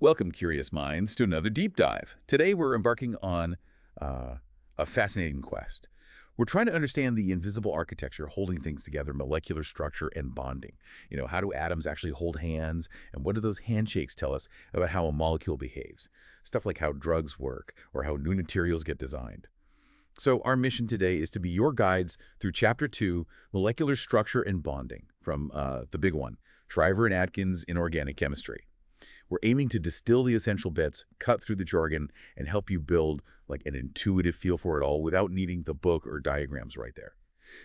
Welcome, curious minds, to another deep dive. Today we're embarking on a fascinating quest. We're trying to understand the invisible architecture holding things together, molecular structure, and bonding. How do atoms actually hold hands, and what do those handshakes tell us about how a molecule behaves? Stuff like how drugs work, or how new materials get designed. So our mission today is to be your guides through Chapter 2, Molecular Structure and Bonding, from the big one, Shriver and Atkins Inorganic Chemistry. We're aiming to distill the essential bits, cut through the jargon, and help you build like an intuitive feel for it all without needing the book or diagrams right there.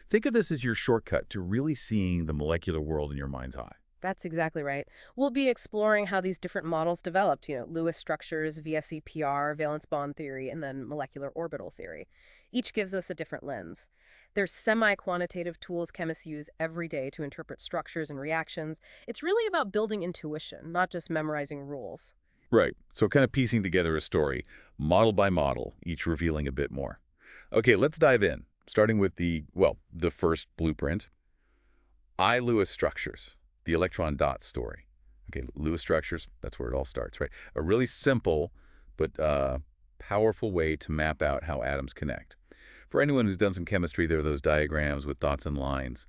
Think of this as your shortcut to really seeing the molecular world in your mind's eye. That's exactly right. We'll be exploring how these different models developed, Lewis structures, VSEPR, valence bond theory, and then molecular orbital theory. Each gives us a different lens. There's semi-quantitative tools chemists use every day to interpret structures and reactions. It's really about building intuition, not just memorizing rules. Right, so kind of piecing together a story, model by model, each revealing a bit more. Okay, let's dive in, starting with the first blueprint. Lewis structures. The electron dot story. Okay, Lewis structures, that's where it all starts, right? A really simple but powerful way to map out how atoms connect. For anyone who's done some chemistry, there are those diagrams with dots and lines.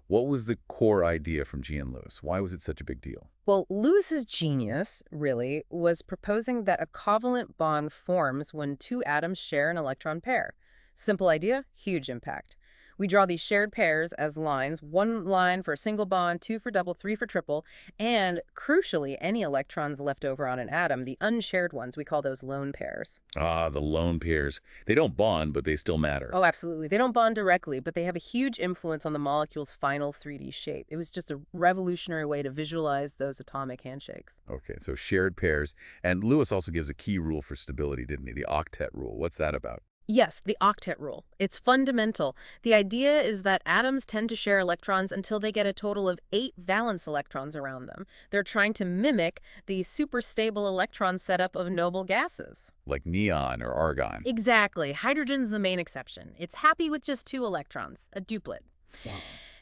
What was the core idea from G. N. Lewis? Why was it such a big deal? Well, Lewis's genius, really, was proposing that a covalent bond forms when two atoms share an electron pair. Simple idea, huge impact. We draw these shared pairs as lines, one line for a single bond, two for double, three for triple, and crucially, any electrons left over on an atom, the unshared ones, we call those lone pairs. Ah, the lone pairs. They don't bond, but they still matter. Oh, absolutely. They don't bond directly, but they have a huge influence on the molecule's final 3D shape. It was just a revolutionary way to visualize those atomic handshakes. Okay, so shared pairs. And Lewis also gives a key rule for stability, didn't he? The octet rule. What's that about? Yes, the octet rule. It's fundamental. The idea is that atoms tend to share electrons until they get a total of 8 valence electrons around them. They're trying to mimic the superstable electron setup of noble gases. Like neon or argon. Exactly. Hydrogen's the main exception. It's happy with just 2 electrons, a duplet. Wow.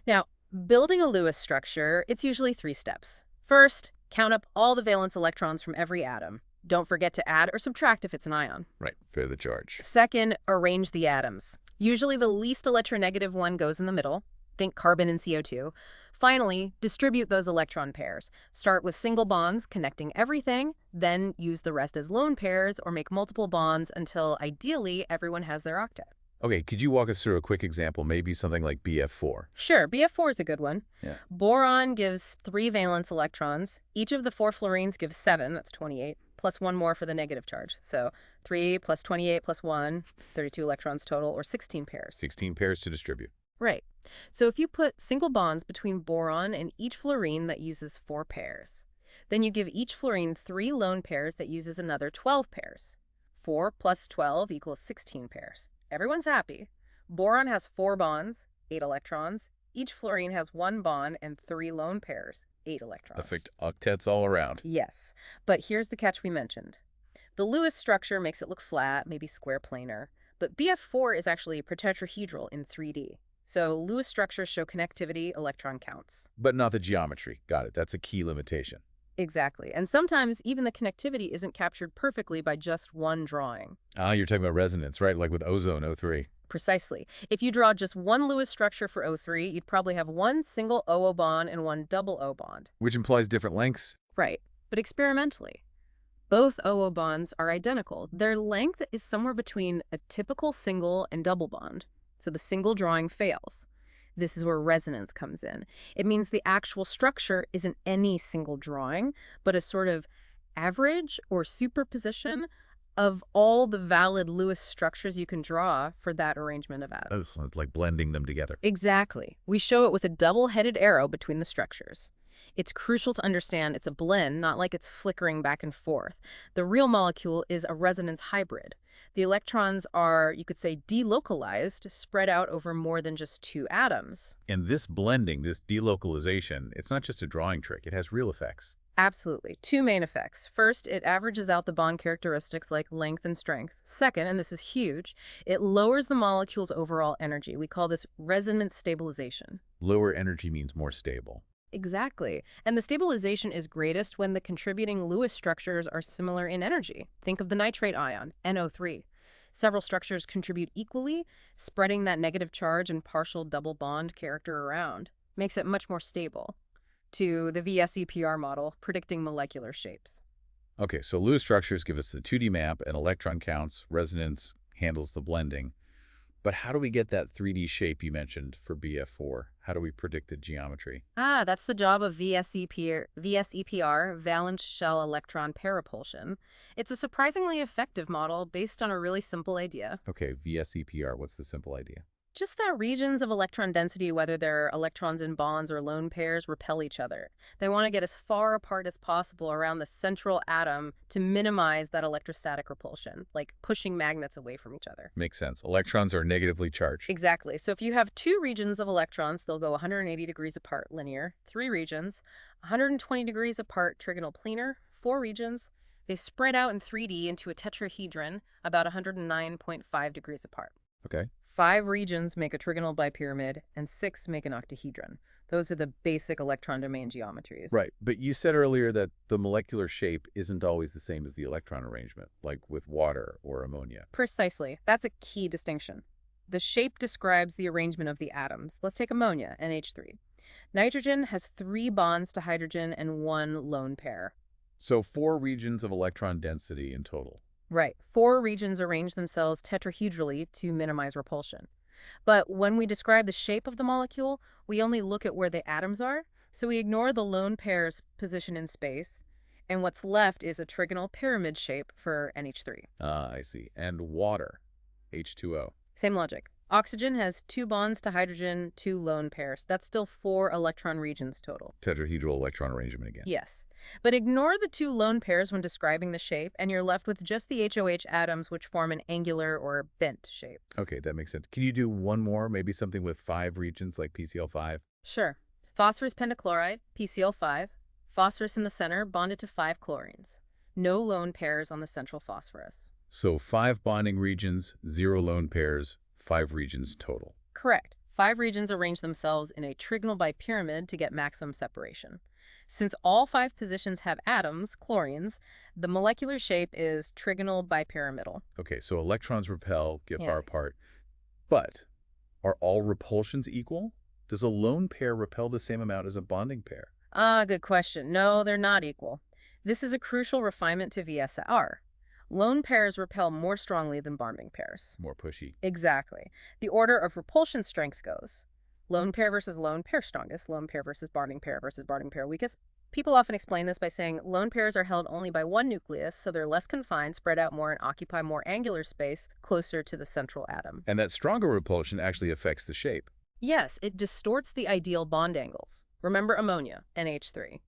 Now, building a Lewis structure, it's usually 3 steps. First, count up all the valence electrons from every atom. Don't forget to add or subtract if it's an ion. Right, fair the charge. Second, arrange the atoms. Usually the least electronegative one goes in the middle. Think carbon and CO2. Finally, distribute those electron pairs. Start with single bonds connecting everything, then use the rest as lone pairs or make multiple bonds until, ideally, everyone has their octet. Okay, could you walk us through a quick example, maybe something like BF4? Sure, BF4 is a good one. Yeah. Boron gives 3 valence electrons. Each of the 4 fluorines gives 7, that's 28, plus 1 more for the negative charge. So 3 plus 28 plus 1, 32 electrons total, or 16 pairs. 16 pairs to distribute. Right. So if you put single bonds between boron and each fluorine that uses 4 pairs, then you give each fluorine 3 lone pairs that uses another 12 pairs. 4 plus 12 equals 16 pairs. Everyone's happy. Boron has 4 bonds, 8 electrons. Each fluorine has 1 bond and 3 lone pairs, 8 electrons. Perfect octets all around. Yes, but here's the catch we mentioned. The Lewis structure makes it look flat, maybe square planar, but BF4 is actually tetrahedral in 3D. So Lewis structures show connectivity, electron counts. But not the geometry. Got it. That's a key limitation. Exactly. And sometimes even the connectivity isn't captured perfectly by just one drawing. Ah, you're talking about resonance, right? Like with ozone, O3. Precisely. If you draw just one Lewis structure for O3, you'd probably have one single OO bond and one double O bond. Which implies different lengths. Right. But experimentally, both OO bonds are identical. Their length is somewhere between a typical single and double bond. So the single drawing fails. This is where resonance comes in. It means the actual structure isn't any single drawing, but a sort of average or superposition of all the valid Lewis structures you can draw for that arrangement of atoms. Oh, so it's like blending them together. Exactly. We show it with a double-headed arrow between the structures. It's crucial to understand it's a blend, not like it's flickering back and forth. The real molecule is a resonance hybrid. The electrons are, you could say, delocalized, spread out over more than just 2 atoms. And this blending, this delocalization, it's not just a drawing trick. It has real effects. Absolutely. 2 main effects. First, it averages out the bond characteristics like length and strength. Second, and this is huge, it lowers the molecule's overall energy. We call this resonance stabilization. Lower energy means more stable. Exactly. And the stabilization is greatest when the contributing Lewis structures are similar in energy. Think of the nitrate ion, NO3. Several structures contribute equally, spreading that negative charge and partial double bond character around. Makes it much more stable. To the VSEPR model, predicting molecular shapes. Okay, so Lewis structures give us the 2D map and electron counts. Resonance handles the blending. But how do we get that 3D shape you mentioned for BF4? How do we predict the geometry? That's the job of VSEPR, valence shell electron pair repulsion. It's a surprisingly effective model based on a really simple idea. Okay, VSEPR, what's the simple idea? Just that regions of electron density, whether they're electrons in bonds or lone pairs, repel each other. They want to get as far apart as possible around the central atom to minimize that electrostatic repulsion, like pushing magnets away from each other. Makes sense. Electrons are negatively charged. Exactly. So if you have two regions of electrons, they'll go 180 degrees apart linear. Three regions, 120 degrees apart trigonal-planar. Four regions, they spread out in 3D into a tetrahedron about 109.5 degrees apart. Okay. 5 regions make a trigonal bipyramid, and 6 make an octahedron. Those are the basic electron domain geometries. Right, but you said earlier that the molecular shape isn't always the same as the electron arrangement, like with water or ammonia. Precisely. That's a key distinction. The shape describes the arrangement of the atoms. Let's take ammonia, NH₃. Nitrogen has 3 bonds to hydrogen and 1 lone pair. So 4 regions of electron density in total. Right. 4 regions arrange themselves tetrahedrally to minimize repulsion. But when we describe the shape of the molecule, we only look at where the atoms are, so we ignore the lone pair's position in space, and what's left is a trigonal pyramid shape for NH₃. Ah, I see. And water, H2O. Same logic. Oxygen has 2 bonds to hydrogen, 2 lone pairs. That's still 4 electron regions total. Tetrahedral electron arrangement again. Yes. But ignore the 2 lone pairs when describing the shape, and you're left with just the HOH atoms, which form an angular or bent shape. Okay, that makes sense. Can you do one more, maybe something with 5 regions like PCl₄? Sure. Phosphorus pentachloride, PCl₄. Phosphorus in the center bonded to 5 chlorines. No lone pairs on the central phosphorus. So 5 bonding regions, 0 lone pairs, 5 regions total. Correct. 5 regions arrange themselves in a trigonal bipyramid to get maximum separation. Since all 5 positions have atoms, chlorines, the molecular shape is trigonal bipyramidal. Okay, so electrons repel, get Yeah. far apart. But are all repulsions equal? Does a lone pair repel the same amount as a bonding pair? Good question. No, they're not equal. This is a crucial refinement to VSEPR. Lone pairs repel more strongly than bonding pairs. More pushy. Exactly. The order of repulsion strength goes lone pair versus lone pair strongest, lone pair versus bonding pair weakest. People often explain this by saying lone pairs are held only by one nucleus, so they're less confined, spread out more, and occupy more angular space closer to the central atom. And that stronger repulsion actually affects the shape. Yes, it distorts the ideal bond angles. Remember ammonia, NH₃.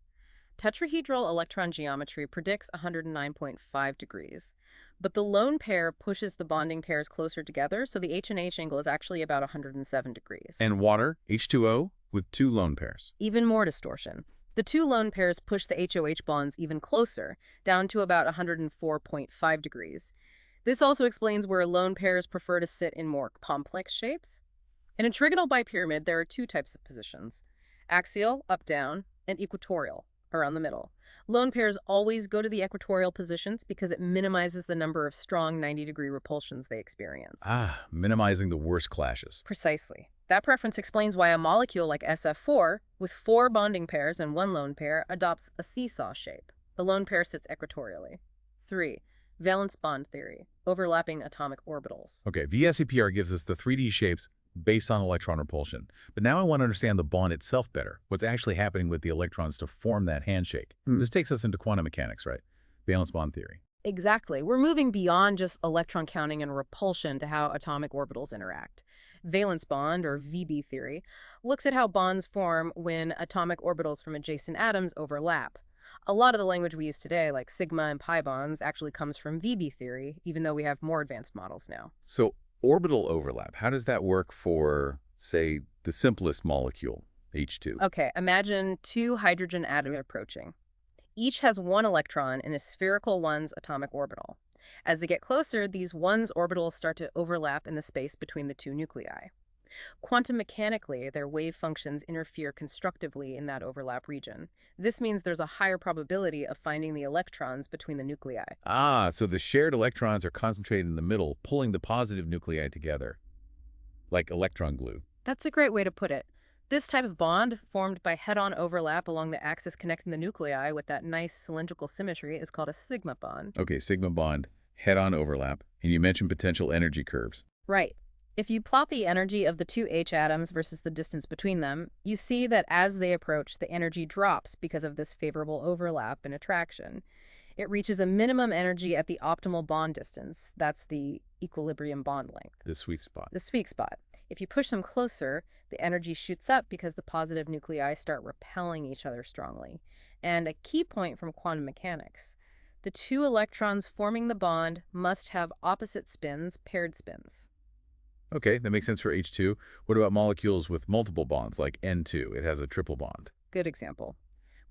Tetrahedral electron geometry predicts 109.5 degrees, but the lone pair pushes the bonding pairs closer together, so the H and H angle is actually about 107 degrees. And water, H2O, with 2 lone pairs. Even more distortion. The 2 lone pairs push the HOH bonds even closer, down to about 104.5 degrees. This also explains where lone pairs prefer to sit in more complex shapes. In a trigonal bipyramid, there are 2 types of positions: axial, up-down, and equatorial, around the middle. Lone pairs always go to the equatorial positions because it minimizes the number of strong 90-degree repulsions they experience. Minimizing the worst clashes. Precisely. That preference explains why a molecule like SF4, with 4 bonding pairs and 1 lone pair, adopts a seesaw shape. The lone pair sits equatorially. 3. Valence bond theory, overlapping atomic orbitals. Okay, VSEPR gives us the 3D shapes based on electron repulsion. But now I want to understand the bond itself better, what's actually happening with the electrons to form that handshake. This takes us into quantum mechanics, right? Valence bond theory. Exactly. We're moving beyond just electron counting and repulsion to how atomic orbitals interact. Valence bond, or VB theory, looks at how bonds form when atomic orbitals from adjacent atoms overlap. A lot of the language we use today, like sigma and pi bonds, actually comes from VB theory, even though we have more advanced models now. So orbital overlap, how does that work for, say, the simplest molecule, H2? Okay, imagine 2 hydrogen atoms approaching. Each has 1 electron in a spherical 1's atomic orbital. As they get closer, these 1's orbitals start to overlap in the space between the 2 nuclei. Quantum mechanically, their wave functions interfere constructively in that overlap region. This means there's a higher probability of finding the electrons between the nuclei. Ah, so the shared electrons are concentrated in the middle, pulling the positive nuclei together, like electron glue. That's a great way to put it. This type of bond, formed by head-on overlap along the axis connecting the nuclei with that nice cylindrical symmetry, is called a sigma bond. Okay, sigma bond, head-on overlap, and you mentioned potential energy curves. Right. If you plot the energy of the two H atoms versus the distance between them, you see that as they approach, the energy drops because of this favorable overlap and attraction. It reaches a minimum energy at the optimal bond distance. That's the equilibrium bond length. The sweet spot. The sweet spot. If you push them closer, the energy shoots up because the positive nuclei start repelling each other strongly. And a key point from quantum mechanics: the two electrons forming the bond must have opposite spins, paired spins. Okay, that makes sense for H2. What about molecules with multiple bonds, like N2? It has a triple bond. Good example.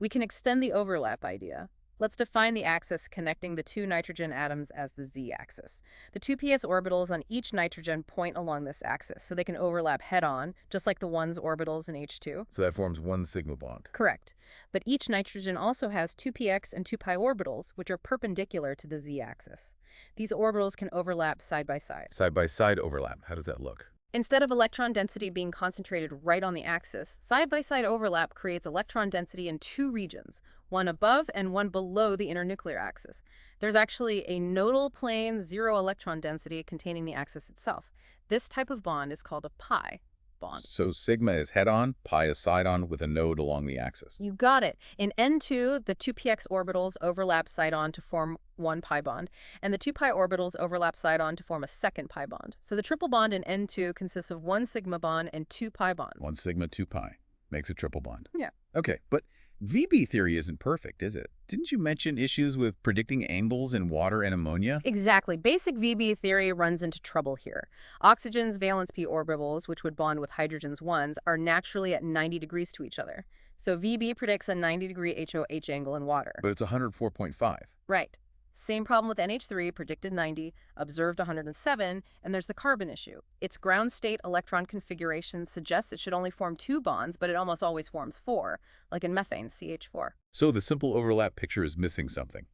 We can extend the overlap idea. Let's define the axis connecting the two nitrogen atoms as the z-axis. The two ps orbitals on each nitrogen point along this axis, so they can overlap head-on, just like the 1s orbitals in H2. So that forms one sigma bond. Correct. But each nitrogen also has two px and two pi orbitals, which are perpendicular to the z-axis. These orbitals can overlap side by side. Side-by-side overlap. How does that look? Instead of electron density being concentrated right on the axis, side-by-side overlap creates electron density in two regions, one above and one below the internuclear axis. There's actually a nodal plane zero electron density containing the axis itself. This type of bond is called a pi bond. So sigma is head-on, pi is side-on with a node along the axis. You got it. In N2, the two px orbitals overlap side-on to form one pi bond, and the two pi orbitals overlap side-on to form a second pi bond. So the triple bond in N2 consists of one sigma bond and two pi bonds. One sigma, two pi. Makes a triple bond. Yeah. Okay, but VB theory isn't perfect, is it? Didn't you mention issues with predicting angles in water and ammonia? Exactly. Basic VB theory runs into trouble here. Oxygen's valence p orbitals, which would bond with hydrogen's 1s, are naturally at 90 degrees to each other. So VB predicts a 90-degree HOH angle in water. But it's 104.5. Right. Same problem with NH₃, predicted 90, observed 107, and there's the carbon issue. Its ground state electron configuration suggests it should only form two bonds, but it almost always forms four, like in methane, CH4. So the simple overlap picture is missing something.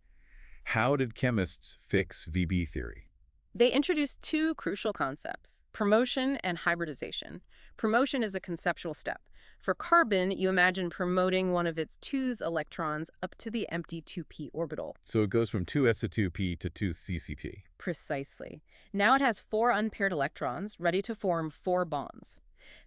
How did chemists fix VB theory? They introduced two crucial concepts: promotion and hybridization. Promotion is a conceptual step. For carbon, you imagine promoting one of its 2s electrons up to the empty 2p orbital. So it goes from 2s2p to 2ccp. Precisely. Now it has 4 unpaired electrons, ready to form 4 bonds.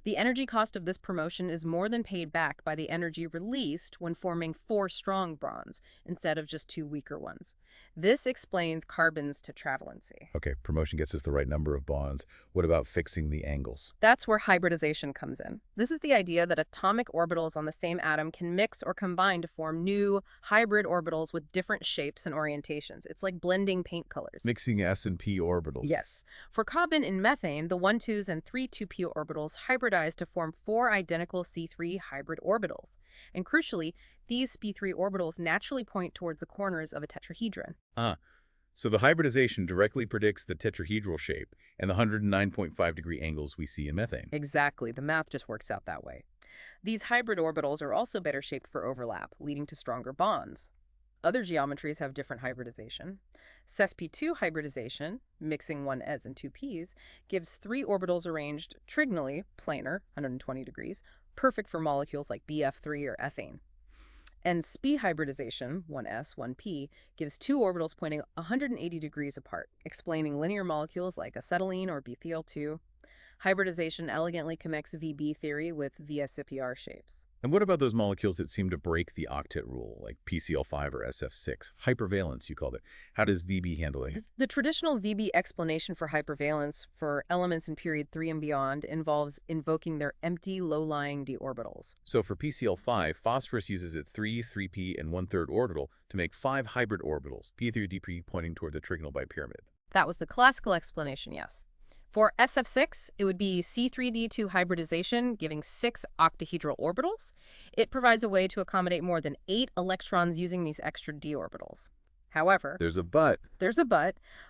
The energy cost of this promotion is more than paid back by the energy released when forming 4 strong bonds, instead of just 2 weaker ones. This explains carbon's tetravalency. Okay, promotion gets us the right number of bonds. What about fixing the angles? That's where hybridization comes in. This is the idea that atomic orbitals on the same atom can mix or combine to form new, hybrid orbitals with different shapes and orientations. It's like blending paint colors. Mixing s and p orbitals. Yes. For carbon in methane, the 1,2s and 3,2p orbitals hybridize to form 4 identical C3 hybrid orbitals. And crucially, these sp³ orbitals naturally point towards the corners of a tetrahedron. So the hybridization directly predicts the tetrahedral shape and the 109.5-degree angles we see in methane. Exactly. The math just works out that way. These hybrid orbitals are also better shaped for overlap, leading to stronger bonds. Other geometries have different hybridization. sp² hybridization, mixing 1s and 2p's, gives 3 orbitals arranged trigonally, planar, 120 degrees, perfect for molecules like BF3 or ethane. And sp hybridization, 1s, 1p, gives 2 orbitals pointing 180 degrees apart, explaining linear molecules like acetylene or BCl₄. Hybridization elegantly connects VB theory with VSEPR shapes. And what about those molecules that seem to break the octet rule, like PCl₄ or SF6? Hypervalence, you called it. How does VB handle it? The traditional VB explanation for hypervalence for elements in period 3 and beyond involves invoking their empty, low-lying d orbitals. So for PCl₄, phosphorus uses its 3, 3p, and 1/3 orbital to make 5 hybrid orbitals, p3dp pointing toward the trigonal bipyramid. That was the classical explanation, yes. For SF6, it would be C3d² hybridization, giving 6 octahedral orbitals. It provides a way to accommodate more than 8 electrons using these extra d orbitals. However, There's a but.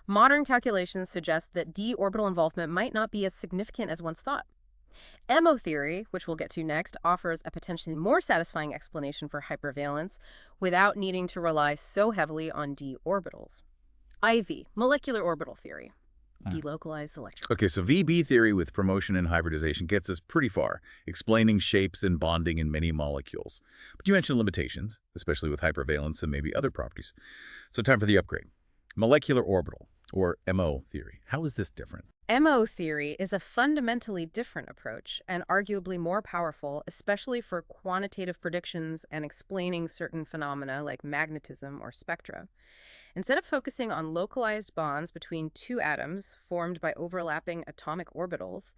Modern calculations suggest that d orbital involvement might not be as significant as once thought. MO theory, which we'll get to next, offers a potentially more satisfying explanation for hypervalence without needing to rely so heavily on d orbitals. IV, molecular orbital theory. Delocalized electrons. Okay, so VB theory with promotion and hybridization gets us pretty far, explaining shapes and bonding in many molecules. But you mentioned limitations, especially with hypervalence and maybe other properties. So time for the upgrade. Molecular orbital, or MO theory. How is this different? MO theory is a fundamentally different approach and arguably more powerful, especially for quantitative predictions and explaining certain phenomena like magnetism or spectra. Instead of focusing on localized bonds between two atoms formed by overlapping atomic orbitals,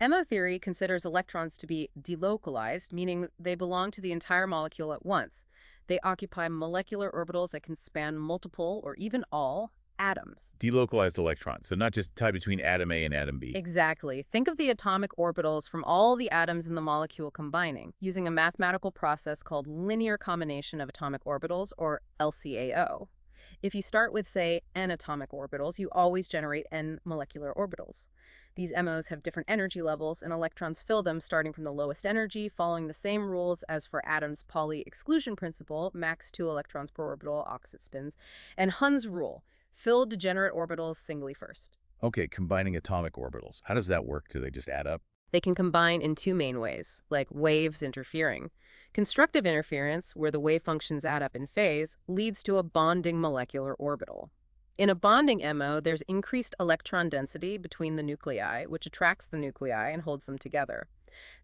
MO theory considers electrons to be delocalized, meaning they belong to the entire molecule at once. They occupy molecular orbitals that can span multiple or even all atoms. Delocalized electrons, so not just tied between atom A and atom B. Exactly. Think of the atomic orbitals from all the atoms in the molecule combining, using a mathematical process called linear combination of atomic orbitals, or LCAO. If you start with, say, n atomic orbitals, you always generate n molecular orbitals. These MOs have different energy levels, and electrons fill them starting from the lowest energy, following the same rules as for Adam's Pauli exclusion principle, max 2 electrons per orbital, opposite spins, and Hund's rule, fill degenerate orbitals singly first. Okay, combining atomic orbitals. How does that work? Do they just add up? They can combine in two main ways, like waves interfering. Constructive interference, where the wave functions add up in phase, leads to a bonding molecular orbital. In a bonding MO, there's increased electron density between the nuclei, which attracts the nuclei and holds them together.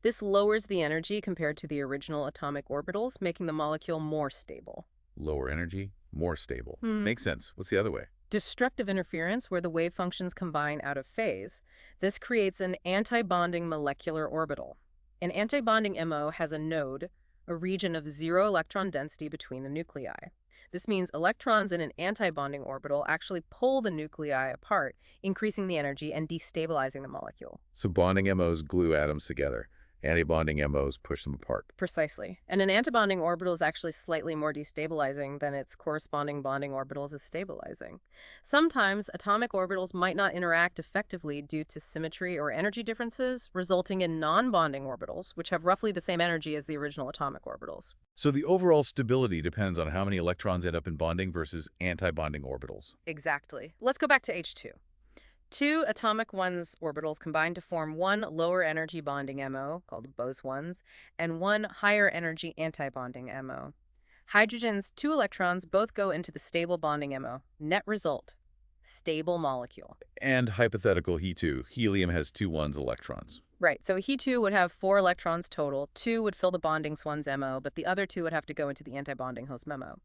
This lowers the energy compared to the original atomic orbitals, making the molecule more stable. Lower energy, more stable. Makes sense. What's the other way? Destructive interference, where the wave functions combine out of phase. This creates an antibonding molecular orbital. An antibonding MO has a node, a region of zero electron density between the nuclei. This means electrons in an antibonding orbital actually pull the nuclei apart, increasing the energy and destabilizing the molecule. So bonding MOs glue atoms together. Antibonding MOs push them apart. Precisely. And an antibonding orbital is actually slightly more destabilizing than its corresponding bonding orbitals is stabilizing. Sometimes atomic orbitals might not interact effectively due to symmetry or energy differences, resulting in non-bonding orbitals, which have roughly the same energy as the original atomic orbitals. So the overall stability depends on how many electrons end up in bonding versus antibonding orbitals. Exactly. Let's go back to H2. Two atomic 1s orbitals combine to form one lower energy bonding MO, called Bose-1s, and one higher energy antibonding MO. Hydrogen's 2 electrons both go into the stable bonding MO. Net result, stable molecule. And hypothetical He2, helium has 2 1s electrons. Right, so He2 would have 4 electrons total. 2 would fill the bonding Swans MO, but the other 2 would have to go into the antibonding host MO.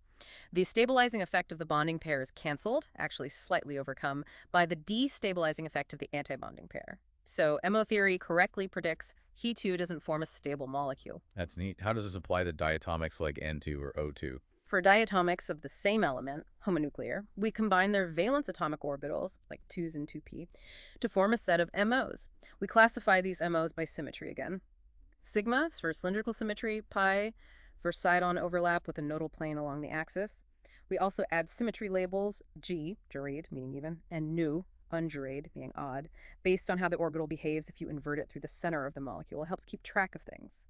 The stabilizing effect of the bonding pair is canceled, actually slightly overcome, by the destabilizing effect of the antibonding pair. So MO theory correctly predicts He2 doesn't form a stable molecule. That's neat. How does this apply to diatomics like N2 or O2? For diatomics of the same element, homonuclear, we combine their valence atomic orbitals, like 2s and 2p, to form a set of MOs. We classify these MOs by symmetry again. Sigma is for cylindrical symmetry, pi for side-on overlap with a nodal plane along the axis. We also add symmetry labels, G, jurade, meaning even, and nu, unjurade, meaning odd, based on how the orbital behaves if you invert it through the center of the molecule. It helps keep track of things.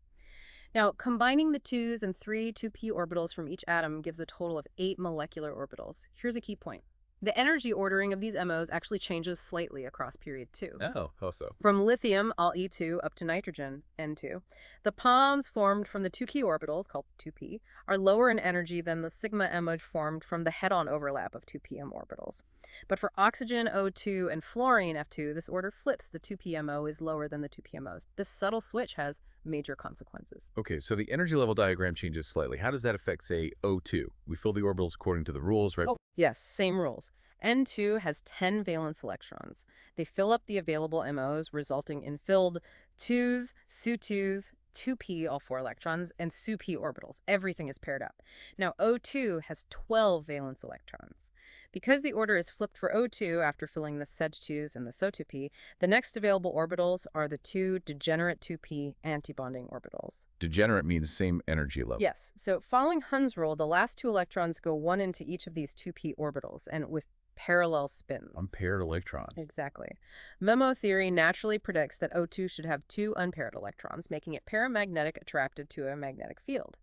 Now, combining the 2s and 3 2p orbitals from each atom gives a total of 8 molecular orbitals. Here's a key point. The energy ordering of these MOs actually changes slightly across period 2. Oh, how so? From lithium, all E2, up to nitrogen, N2, the palms formed from the 2 key orbitals, called 2p, are lower in energy than the sigma MO formed from the head-on overlap of 2pm orbitals. But for oxygen, O2, and fluorine, F2, this order flips. The 2pMO is lower than the 2pMOs. This subtle switch has major consequences. Okay, so the energy level diagram changes slightly. How does that affect, say, O2? We fill the orbitals according to the rules, right? Oh, yes, same rules. N2 has 10 valence electrons. They fill up the available MOs, resulting in filled 2s, SO₃², 2p, all 4 electrons, and SO₃p orbitals. Everything is paired up. Now, O2 has 12 valence electrons. Because the order is flipped for O2 after filling the SO₃² and the SO₂p, the next available orbitals are the two degenerate 2p antibonding orbitals. Degenerate means same energy level. Yes, so following Hund's rule, the last two electrons go one into each of these 2p orbitals, and with parallel spins. Unpaired electrons. Exactly. MOMO theory naturally predicts that O2 should have two unpaired electrons, making it paramagnetic attracted to a magnetic field.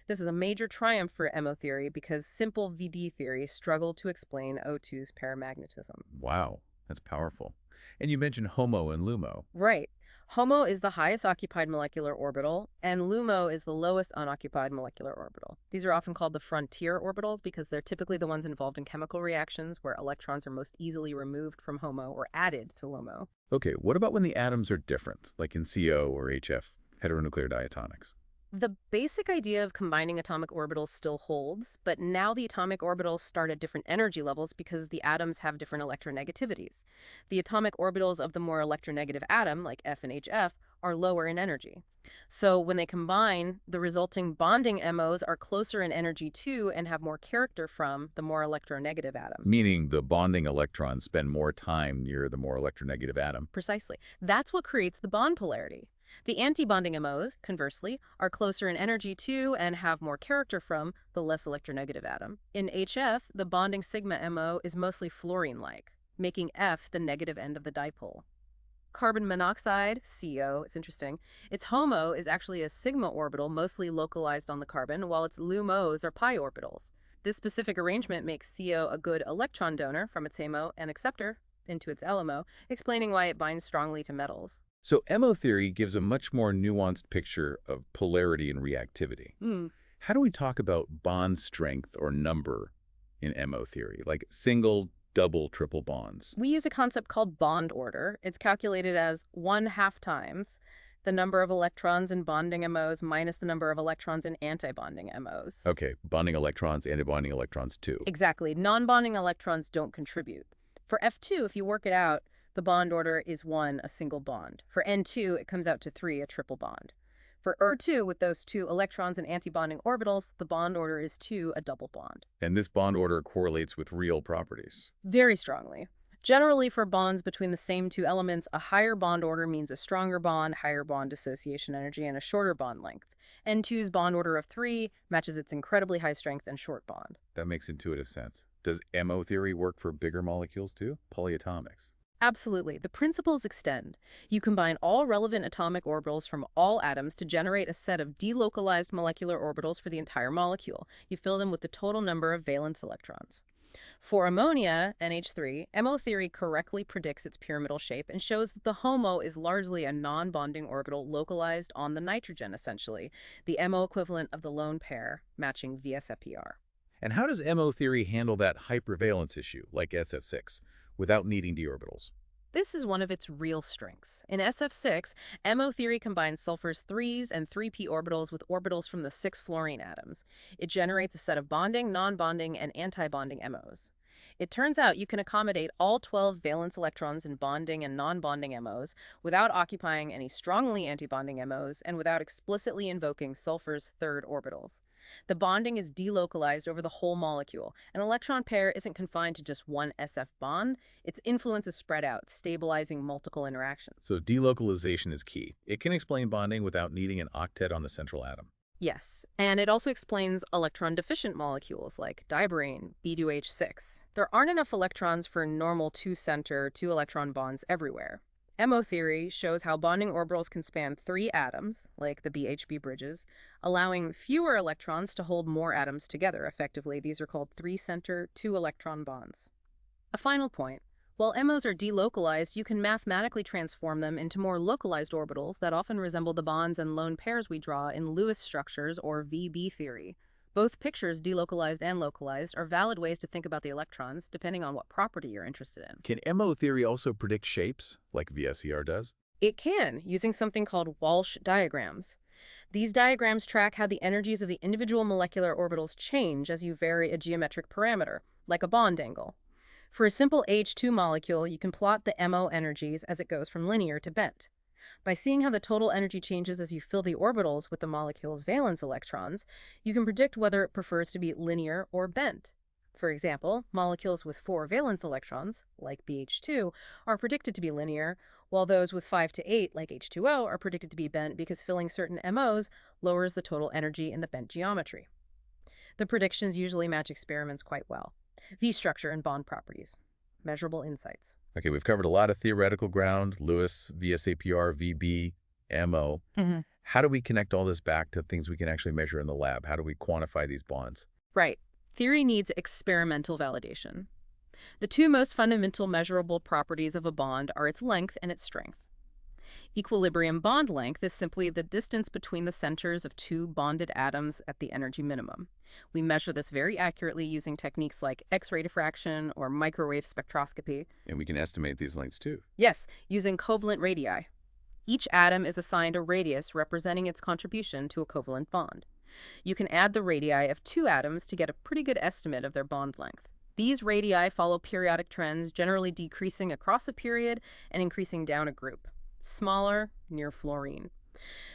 This is a major triumph for MO theory because simple VD theory struggled to explain O2's paramagnetism. Wow, that's powerful. And you mentioned HOMO and LUMO. Right. HOMO is the highest occupied molecular orbital, and LUMO is the lowest unoccupied molecular orbital. These are often called the frontier orbitals because they're typically the ones involved in chemical reactions where electrons are most easily removed from HOMO or added to LUMO. Okay, what about when the atoms are different, like in CO or HF, heteronuclear diatomics? The basic idea of combining atomic orbitals still holds, but now the atomic orbitals start at different energy levels because the atoms have different electronegativities. The atomic orbitals of the more electronegative atom, like F and HF, are lower in energy. So when they combine, the resulting bonding MOs are closer in energy to and have more character from the more electronegative atom. Meaning the bonding electrons spend more time near the more electronegative atom. Precisely. That's what creates the bond polarity. The antibonding MOs, conversely, are closer in energy to and have more character from the less electronegative atom. In HF, the bonding sigma MO is mostly fluorine-like, making F the negative end of the dipole. Carbon monoxide, CO, it's interesting. Its HOMO is actually a sigma orbital mostly localized on the carbon, while its LUMOs are pi orbitals. This specific arrangement makes CO a good electron donor from its HAMO and acceptor into its LMO, explaining why it binds strongly to metals. So MO theory gives a much more nuanced picture of polarity and reactivity. How do we talk about bond strength or number in MO theory, like single, double, triple bonds? We use a concept called bond order. It's calculated as 1/2 times the number of electrons in bonding MOs minus the number of electrons in antibonding MOs. Okay, bonding electrons, antibonding electrons too. Exactly. Non-bonding electrons don't contribute. For F2, if you work it out, the bond order is 1, a single bond. For N2, it comes out to 3, a triple bond. For Er2, with those two electrons and antibonding orbitals, the bond order is 2, a double bond. And this bond order correlates with real properties. Very strongly. Generally, for bonds between the same two elements, a higher bond order means a stronger bond, higher bond dissociation energy, and a shorter bond length. N2's bond order of 3 matches its incredibly high strength and short bond. That makes intuitive sense. Does MO theory work for bigger molecules too? Polyatomics. Absolutely. The principles extend. You combine all relevant atomic orbitals from all atoms to generate a set of delocalized molecular orbitals for the entire molecule. You fill them with the total number of valence electrons. For ammonia, NH₃, MO theory correctly predicts its pyramidal shape and shows that the HOMO is largely a non-bonding orbital localized on the nitrogen, essentially, the MO equivalent of the lone pair, matching VSEPR. And how does MO theory handle that hypervalence issue, like SF6, without needing d orbitals? This is one of its real strengths. In SF6, MO theory combines sulfur's 3s and 3p orbitals with orbitals from the 6 fluorine atoms. It generates a set of bonding, non-bonding, and anti-bonding MOs. It turns out you can accommodate all 12 valence electrons in bonding and non-bonding MOs without occupying any strongly antibonding MOs and without explicitly invoking sulfur's 3rd orbitals. The bonding is delocalized over the whole molecule. An electron pair isn't confined to just one SF bond. Its influence is spread out, stabilizing multiple interactions. So delocalization is key. It can explain bonding without needing an octet on the central atom. Yes, and it also explains electron-deficient molecules like diborane, B2H6. There aren't enough electrons for normal two-center, two-electron bonds everywhere. MO theory shows how bonding orbitals can span 3 atoms, like the BHB bridges, allowing fewer electrons to hold more atoms together. Effectively, these are called 3-center, 2-electron bonds. A final point. While MOs are delocalized, you can mathematically transform them into more localized orbitals that often resemble the bonds and lone pairs we draw in Lewis structures or VB theory. Both pictures, delocalized and localized, are valid ways to think about the electrons, depending on what property you're interested in. Can MO theory also predict shapes, like VSEPR does? It can, using something called Walsh diagrams. These diagrams track how the energies of the individual molecular orbitals change as you vary a geometric parameter, like a bond angle. For a simple H2 molecule, you can plot the MO energies as it goes from linear to bent. By seeing how the total energy changes as you fill the orbitals with the molecule's valence electrons, you can predict whether it prefers to be linear or bent. For example, molecules with 4 valence electrons, like BH2, are predicted to be linear, while those with 5 to 8, like H₂O, are predicted to be bent because filling certain MOs lowers the total energy in the bent geometry. The predictions usually match experiments quite well. V structure and bond properties. Measurable insights. Okay, we've covered a lot of theoretical ground, Lewis, VSEPR, VB, MO. How do we connect all this back to things we can actually measure in the lab? How do we quantify these bonds? Right. Theory needs experimental validation. The two most fundamental measurable properties of a bond are its length and its strength. Equilibrium bond length is simply the distance between the centers of two bonded atoms at the energy minimum. We measure this very accurately using techniques like X-ray diffraction or microwave spectroscopy. And we can estimate these lengths too. Yes, using covalent radii. Each atom is assigned a radius representing its contribution to a covalent bond. You can add the radii of two atoms to get a pretty good estimate of their bond length. These radii follow periodic trends, generally decreasing across a period and increasing down a group. Smaller, near fluorine.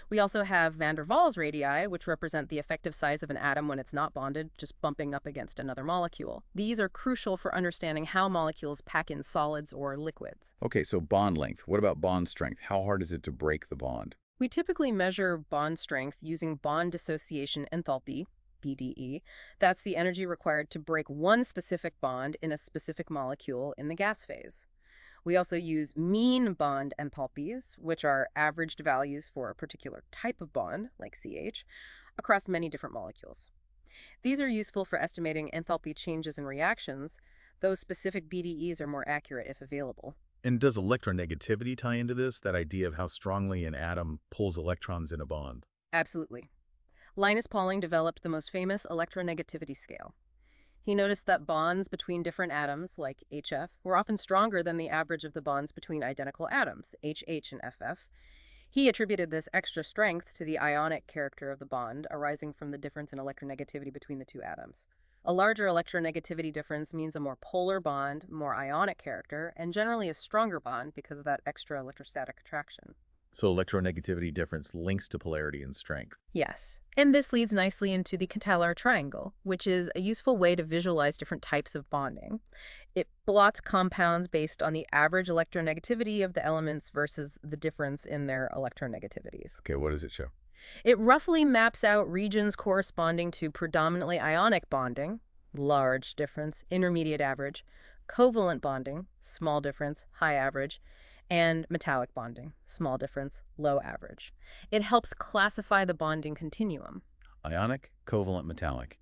We also have van der Waals radii, which represent the effective size of an atom when it's not bonded, just bumping up against another molecule. These are crucial for understanding how molecules pack in solids or liquids. Okay, so bond length. What about bond strength? How hard is it to break the bond? We typically measure bond strength using bond dissociation enthalpy, BDE. That's the energy required to break one specific bond in a specific molecule in the gas phase. We also use mean bond enthalpies, which are averaged values for a particular type of bond, like CH, across many different molecules. These are useful for estimating enthalpy changes in reactions, though specific BDEs are more accurate if available. And does electronegativity tie into this, that idea of how strongly an atom pulls electrons in a bond? Absolutely. Linus Pauling developed the most famous electronegativity scale. He noticed that bonds between different atoms, like HF, were often stronger than the average of the bonds between identical atoms, HH and FF. He attributed this extra strength to the ionic character of the bond, arising from the difference in electronegativity between the two atoms. A larger electronegativity difference means a more polar bond, more ionic character, and generally a stronger bond because of that extra electrostatic attraction. So electronegativity difference links to polarity and strength. Yes. And this leads nicely into the Cantalar triangle, which is a useful way to visualize different types of bonding. It plots compounds based on the average electronegativity of the elements versus the difference in their electronegativities. Okay, what does it show? It roughly maps out regions corresponding to predominantly ionic bonding, large difference, intermediate average, covalent bonding, small difference, high average, and metallic bonding, small difference, low average. It helps classify the bonding continuum. Ionic, covalent, metallic,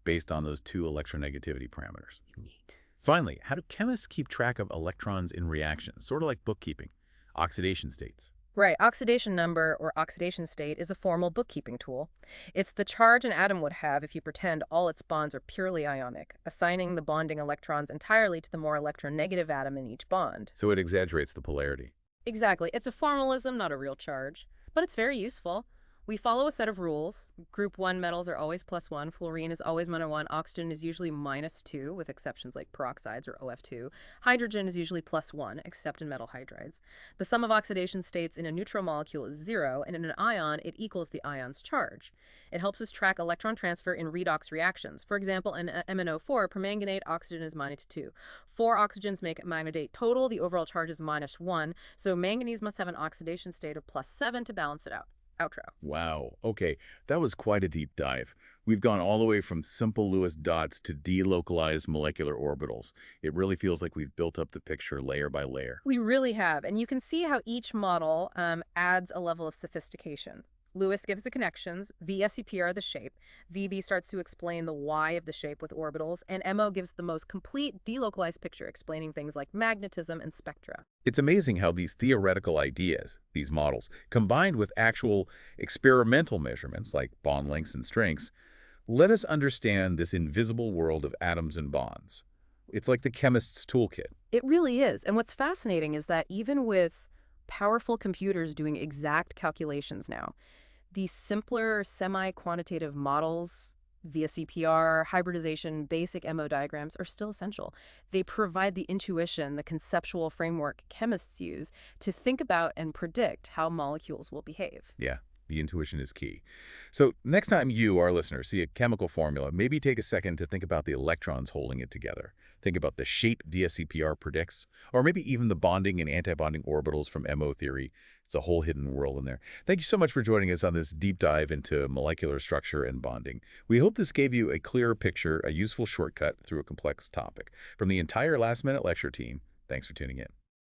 based on those two electronegativity parameters. Neat. Finally, how do chemists keep track of electrons in reactions, sort of like bookkeeping, oxidation states? Right, oxidation number, or oxidation state, is a formal bookkeeping tool. It's the charge an atom would have if you pretend all its bonds are purely ionic, assigning the bonding electrons entirely to the more electronegative atom in each bond. So it exaggerates the polarity. Exactly. It's a formalism, not a real charge. But it's very useful. We follow a set of rules. Group 1 metals are always +1, fluorine is always -1, oxygen is usually -2, with exceptions like peroxides or OF2. Hydrogen is usually +1, except in metal hydrides. The sum of oxidation states in a neutral molecule is 0, and in an ion, it equals the ion's charge. It helps us track electron transfer in redox reactions. For example, in MnO4, permanganate, oxygen is -2. 4 oxygens make manganate total. The overall charge is -1, so manganese must have an oxidation state of +7 to balance it out. Outro. Wow. Okay, that was quite a deep dive. We've gone all the way from simple Lewis dots to delocalized molecular orbitals. It really feels like we've built up the picture layer by layer. We really have, and you can see how each model adds a level of sophistication. Lewis gives the connections, VSEPR the shape, VB starts to explain the why of the shape with orbitals, and MO gives the most complete delocalized picture explaining things like magnetism and spectra. It's amazing how these theoretical ideas, these models, combined with actual experimental measurements like bond lengths and strengths, let us understand this invisible world of atoms and bonds. It's like the chemist's toolkit. It really is, and what's fascinating is that even with powerful computers doing exact calculations now, these simpler semi-quantitative models, VSEPR, hybridization, basic MO diagrams are still essential. They provide the intuition, the conceptual framework chemists use to think about and predict how molecules will behave. Yeah, The intuition is key. So next time you, our listener, see a chemical formula, maybe take a second to think about the electrons holding it together. Think about the shape VSEPR predicts, or maybe even the bonding and antibonding orbitals from MO theory. It's a whole hidden world in there. Thank you so much for joining us on this deep dive into molecular structure and bonding. We hope this gave you a clearer picture, a useful shortcut through a complex topic. From the entire Last Minute Lecture team, thanks for tuning in.